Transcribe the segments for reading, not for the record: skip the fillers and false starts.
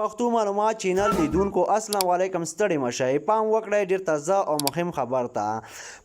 پښتو معلومات چینل لیدونکو السلام علیکم ستړي مشئ پام وکړئ ډېر تازه او مهم خبر ته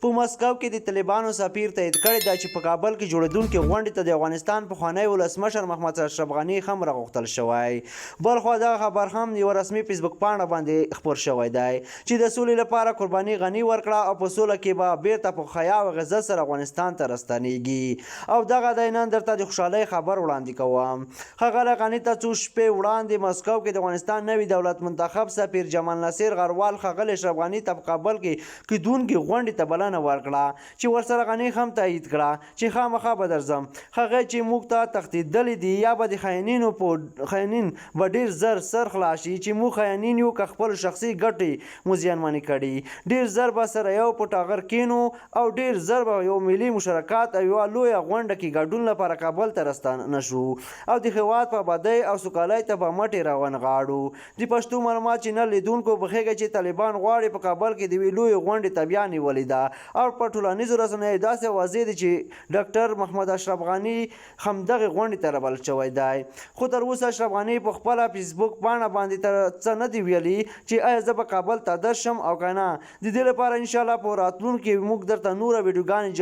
په مسکو کې د طالبانو سفیر تایید کړی ده چې په کابل کې جوړېدونکې غونډې ته د افغانستان پخوانی ولسمشر محمد اشرف غني هم راغوښتل شوی بلخوا دغه خبر هم یوه رسمي فیسبوک پاڼه باندې خپور شوی دی چې د سولې لپاره قرباني غني ورکړه او په سوله کې به بیرته په خیا او غزه سره افغانستان ته راستنیږي او دغه دی نن درته د خوشحالۍ خبر وړاندې کوم ښاغلی غني ته څو شپې وړاندې مسکو کې د افغانستان نوي دولت منتخب سفیر جمال نصیر غروال ښاغلي اشرف غني ته په کابل کې کیدونکې غونډې ته بلنه ورکړه چې ورسره غني هم تایید کړه چې خامخا به درځم هغه چې موږ ته تښتېدلي دي یا به د خاینین به ډېر زر سر خلاص شي چې موږ خاینین یو که خپلو شخصي ګټې مو زیانمنې کړي ډېر زر به سره یو په ټاغر کینو او ډېر زر به یو ملي مشارکت او یوه لویه غونډه کې ګډون لپاره کابل ته راستانه شو او د هېواد په ابادۍ او سوکالۍ ته به مټې راونغاړو د پښتو معلومات چینل لیدونکو پوهېږئ چې طالبان غواړي په کابل کې د یوې لویې غونډې ته بیا نیولې ده او په ټولنیزو رسنیو داسې واضح دي چې ډاکټر محمد اشرف غني همدغې غونډې ته رابلل شوی دی خو تر اوسه اشرف غني په خپله فیسبوک پاڼه باندې تر څه نه دي ویلي چې ایا زه به کابل ته درشم او که نه د دې لپاره انشاءالله په راتلونکي موږ درته نوره ویډیوګانې